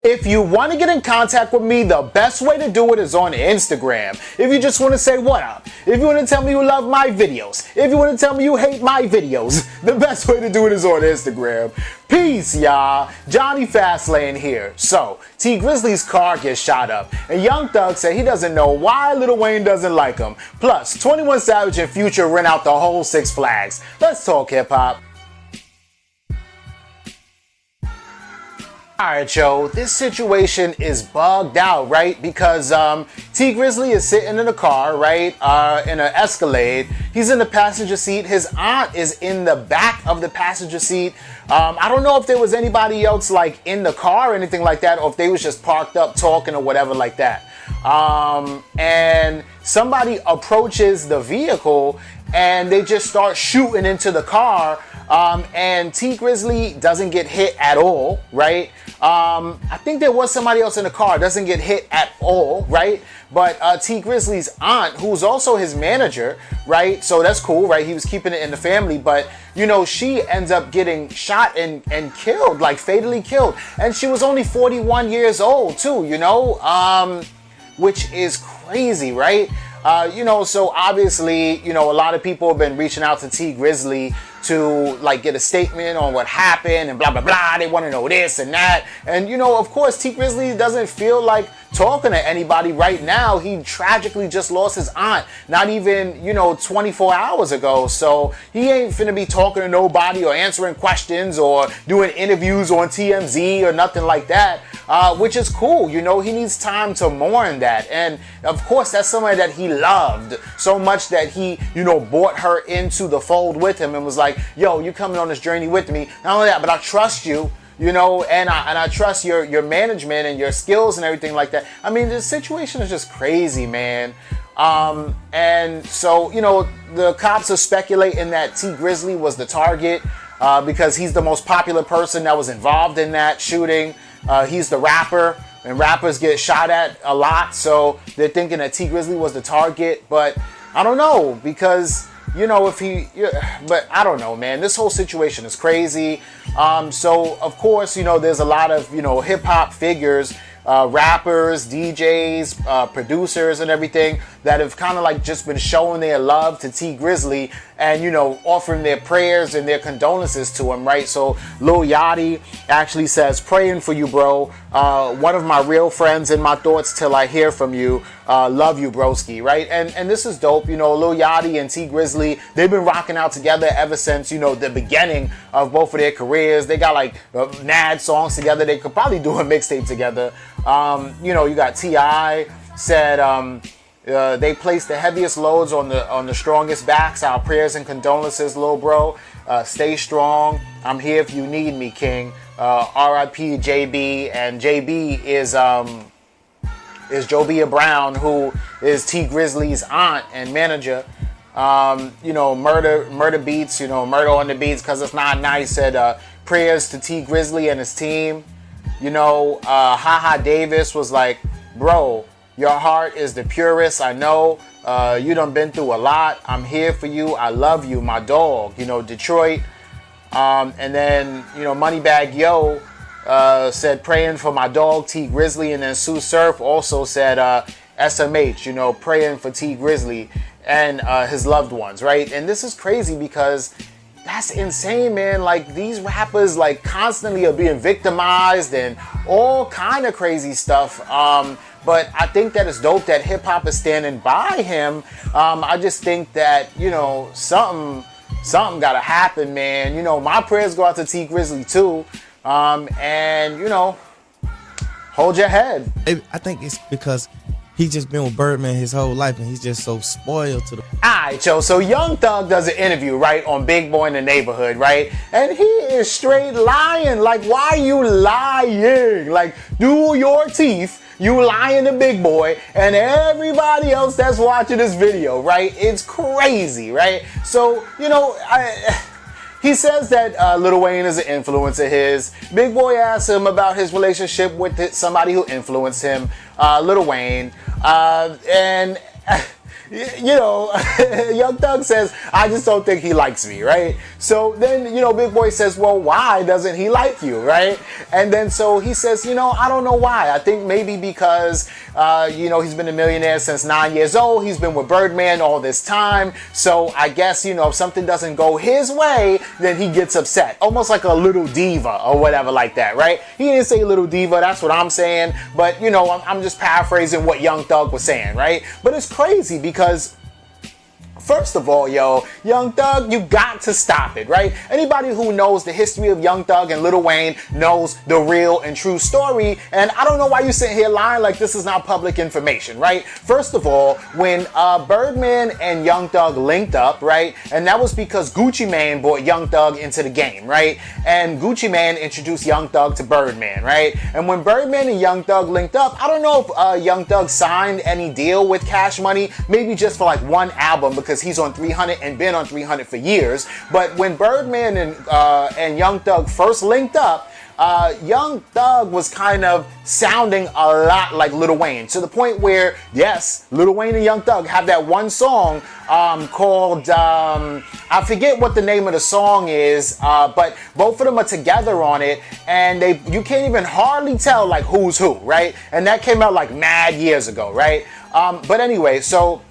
If you want to get in contact with me, the best way to do it is on Instagram. If you just want to say what up, if you want to tell me you love my videos, if you want to tell me you hate my videos, the best way to do it is on Instagram. Peace, y'all. Jonny Fastlane here. So, T Grizzly's car gets shot up, and Young Thug said he doesn't know why Lil Wayne doesn't like him. Plus, 21 Savage and Future rent out the whole Six Flags. Let's talk hip-hop. Alright, yo, this situation is bugged out, right? Because T Grizzly is sitting in a car, right? In an Escalade. He's in the passenger seat. His aunt is in the back of the passenger seat. I don't know if there was anybody else like in the car or anything like that, or if they was just parked up talking or whatever like that. And somebody approaches the vehicle and they just start shooting into the car. And T Grizzly doesn't get hit at all, right? I think there was somebody else in the car, doesn't get hit at all, right? But T Grizzly's aunt, who's also his manager, right? So that's cool, right? He was keeping it in the family, but you know, she ends up getting shot and killed, like fatally killed. And she was only 41 years old too, you know, which is crazy, right? You know, so obviously, you know, a lot of people have been reaching out to T Grizzly to like get a statement on what happened and blah blah blah. They want to know this and that, and you know, of course T Grizzly doesn't feel like talking to anybody right now. He tragically just lost his aunt not even, you know, 24 hours ago, so he ain't finna be talking to nobody or answering questions or doing interviews on TMZ or nothing like that, which is cool. You know, he needs time to mourn that, and of course that's somebody that he loved so much that he, you know, brought her into the fold with him and was like, yo, you coming on this journey with me. Not only that, but I trust you, you know, and I trust your management and your skills and everything like that. I mean, the situation is just crazy, man. And so, you know, the cops are speculating that T Grizzly was the target because he's the most popular person that was involved in that shooting. He's the rapper, and rappers get shot at a lot, so they're thinking that T Grizzly was the target. But I don't know, because you know, if he, but I don't know, man. This whole situation is crazy. So of course, you know, there's a lot of, you know, hip hop figures, rappers, DJs, producers and everything that have kind of like just been showing their love to T Grizzly and, you know, offering their prayers and their condolences to him, right? So Lil Yachty actually says, praying for you, bro. One of my real friends, in my thoughts till I hear from you. Love you, broski, right? And this is dope. You know, Lil Yachty and T Grizzly, they've been rocking out together ever since, you know, the beginning of both of their careers. They got like mad songs together. They could probably do a mixtape together. You know, you got T.I. said, they place the heaviest loads on the strongest backs. Our prayers and condolences, little bro. Stay strong. I'm here if you need me, King. R.I.P. JB, and JB is Jobia Brown, who is T Grizzly's aunt and manager. You know, murder beats. You know, murder on the beats because it's not nice. Said prayers to T Grizzly and his team. You know, Haha Davis was like, bro, your heart is the purest, I know. You done been through a lot. I'm here for you. I love you, my dog. You know, Detroit. And then, you know, Moneybag Yo said, praying for my dog, T Grizzly. And then Sue Surf also said, SMH, you know, praying for T Grizzly and his loved ones, right? And this is crazy because that's insane, man. Like, these rappers like constantly are being victimized and all kind of crazy stuff. But I think that it's dope that hip hop is standing by him. I just think that, you know, something gotta happen, man. You know, my prayers go out to T Grizzly too. And you know, hold your head. I think it's because he's just been with Birdman his whole life and he's just so spoiled to the... Alright, yo, so Young Thug does an interview, right, on Big Boy in the Neighborhood, right? And he is straight lying. Like, why are you lying? Like, do your teeth. You lying to Big Boy and everybody else that's watching this video, right? It's crazy, right? So, you know, he says that Lil Wayne is an influence of his. Big Boy asks him about his relationship with somebody who influenced him, Lil Wayne. And you know, Young Thug says, I just don't think he likes me, right? So then, you know, Big Boy says, well, why doesn't he like you, right? And then so he says, you know, I don't know why. I think maybe because, you know, he's been a millionaire since 9 years old. He's been with Birdman all this time. So I guess, you know, if something doesn't go his way, then he gets upset. Almost like a little diva or whatever like that, right? He didn't say little diva, that's what I'm saying. But, you know, I'm just paraphrasing what Young Thug was saying, right? But it's crazy because first of all, yo, Young Thug, you got to stop it, right? Anybody who knows the history of Young Thug and Lil Wayne knows the real and true story, and I don't know why you sit here lying like this is not public information, right? First of all, when Birdman and Young Thug linked up, right, and that was because Gucci Mane brought Young Thug into the game, right? And Gucci Mane introduced Young Thug to Birdman, right? And when Birdman and Young Thug linked up, I don't know if Young Thug signed any deal with Cash Money, maybe just for like one album because he's on 300 and been on 300 for years. But when Birdman and Young Thug first linked up, Young Thug was kind of sounding a lot like Lil Wayne, to the point where, yes, Lil Wayne and Young Thug have that one song called, I forget what the name of the song is, but both of them are together on it, and you can't even hardly tell like who's who, right? And that came out like mad years ago, right? But anyway, so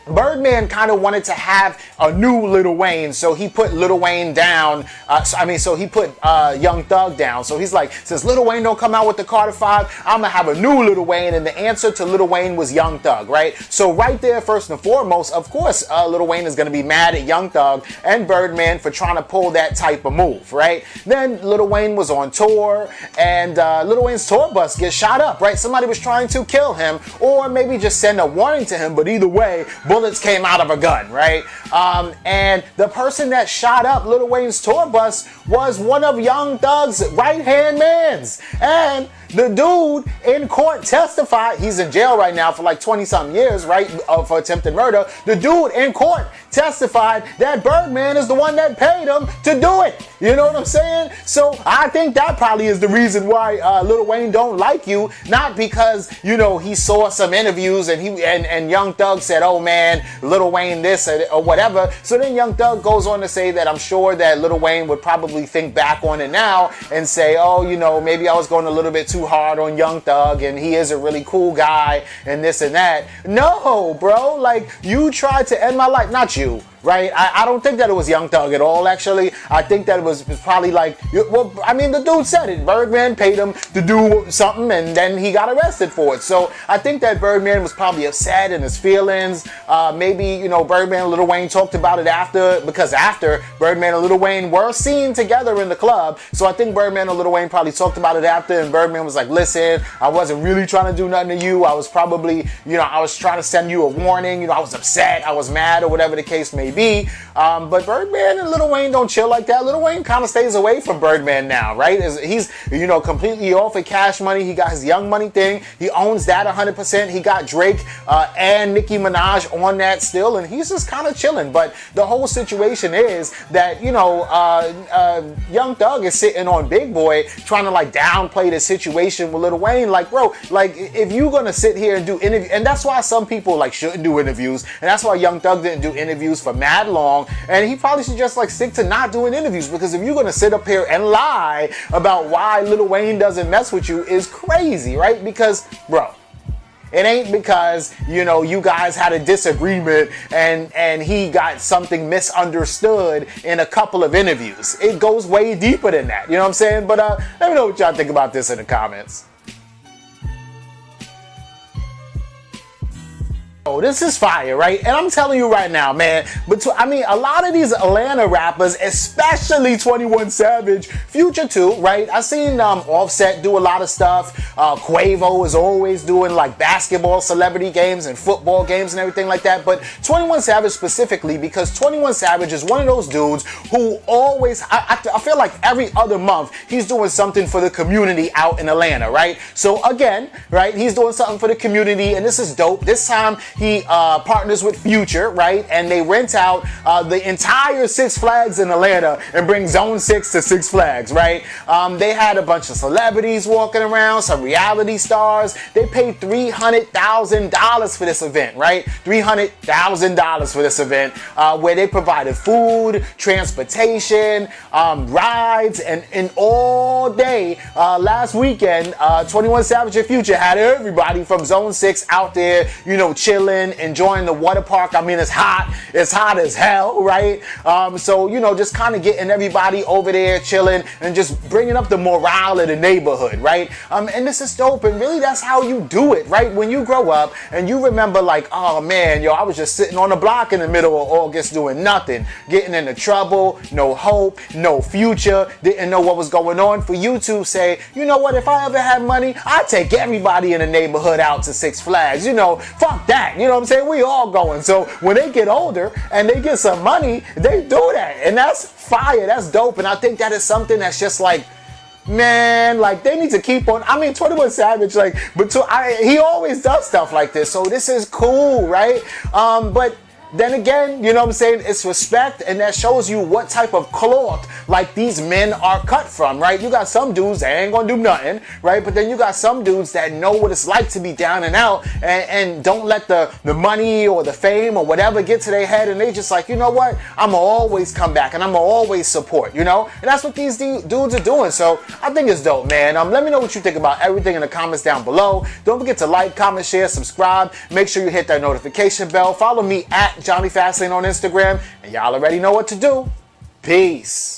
Birdman kind of wanted to have a new Lil Wayne, so he put Lil Wayne down. So he put Young Thug down. So he's like, since Lil Wayne don't come out with the Carter 5, I'm gonna have a new Lil Wayne, and the answer to Lil Wayne was Young Thug, right? So right there, first and foremost, of course, Lil Wayne is gonna be mad at Young Thug and Birdman for trying to pull that type of move, right? Then Lil Wayne was on tour, and Lil Wayne's tour bus gets shot up, right? Somebody was trying to kill him, or maybe just send a warning to him, but either way, bullets came out of a gun, right? And the person that shot up Lil Wayne's tour bus was one of Young Thug's right-hand mans. And the dude in court testified, he's in jail right now for like 20-something years, right, for attempted murder. The dude in court testified that Birdman is the one that paid him to do it. You know what I'm saying? So I think that probably is the reason why Lil Wayne don't like you, not because, you know, he saw some interviews and and Young Thug said, oh man, Lil Wayne this or whatever. So then Young Thug goes on to say that I'm sure that Lil Wayne would probably think back on it now and say, oh, you know, maybe I was going a little bit too hard on Young Thug and he is a really cool guy and this and that. No, bro, like you tried to end my life, not you. Right? I don't think that it was Young Thug at all, actually. I think that it was probably like, well, I mean, the dude said it. Birdman paid him to do something, and then he got arrested for it. So I think that Birdman was probably upset in his feelings. Maybe, you know, Birdman and Lil Wayne talked about it after, because after Birdman and Lil Wayne were seen together in the club. So I think Birdman and Lil Wayne probably talked about it after, and Birdman was like, listen, I wasn't really trying to do nothing to you. I was probably, you know, I was trying to send you a warning. You know, I was upset, I was mad, or whatever the case may be. But Birdman and Lil Wayne don't chill like that. Lil Wayne kind of stays away from Birdman now, right? He's, you know, completely off of Cash Money. He got his Young Money thing. He owns that 100%. He got Drake and Nicki Minaj on that still, and he's just kind of chilling. But the whole situation is that, you know, Young Thug is sitting on Big Boy trying to like downplay the situation with Lil Wayne. Like, bro, like if you're gonna sit here and do interviews, and that's why some people like shouldn't do interviews, and that's why Young Thug didn't do interviews for mad long, and he probably should just like stick to not doing interviews, because if you're gonna sit up here and lie about why Lil Wayne doesn't mess with you is crazy, right? Because, bro, it ain't because, you know, you guys had a disagreement and he got something misunderstood in a couple of interviews. It goes way deeper than that, you know what I'm saying? But let me know what y'all think about this in the comments. Oh, this is fire, right? And I'm telling you right now, man, I mean, a lot of these Atlanta rappers, especially 21 Savage, Future too, right? I've seen Offset do a lot of stuff. Quavo is always doing like basketball celebrity games and football games and everything like that. But 21 Savage specifically, because 21 Savage is one of those dudes who always, I feel like every other month, he's doing something for the community out in Atlanta, right? So again, right, he's doing something for the community, and this is dope. This time, he partners with Future, right? And they rent out the entire Six Flags in Atlanta and bring Zone 6 to Six Flags, right? They had a bunch of celebrities walking around, some reality stars. They paid $300,000 for this event, right? $300,000 for this event, where they provided food, transportation, rides, and all day last weekend, 21 Savage and Future had everybody from Zone 6 out there, you know, chilling, enjoying the water park. I mean, it's hot as hell, right? So, you know, just kind of getting everybody over there chilling and just bringing up the morale of the neighborhood, right? And this is dope, and really that's how you do it, right? When you grow up and you remember like, oh man, yo, I was just sitting on the block in the middle of August doing nothing, getting into trouble, no hope, no future, didn't know what was going on. For you to say, you know what, if I ever had money, I'd take everybody in the neighborhood out to Six Flags. You know, fuck that. You know what I'm saying? We all going. So when they get older and they get some money, they do that. And that's fire. That's dope. And I think that is something that's just like, man, like they need to keep on. I mean, 21 Savage, like, but he always does stuff like this. So this is cool, right? But then again, you know what I'm saying? It's respect, and that shows you what type of cloth like these men are cut from, right? You got some dudes that ain't gonna do nothing, right? But then you got some dudes that know what it's like to be down and out, and don't let the money or the fame or whatever get to their head, and they just like, you know what? I'ma always come back and I'ma always support, you know? And that's what these dudes are doing. So I think it's dope, man. Let me know what you think about everything in the comments down below. Don't forget to like, comment, share, subscribe. Make sure you hit that notification bell. Follow me at Jonny Fastlane on Instagram, and y'all already know what to do. Peace.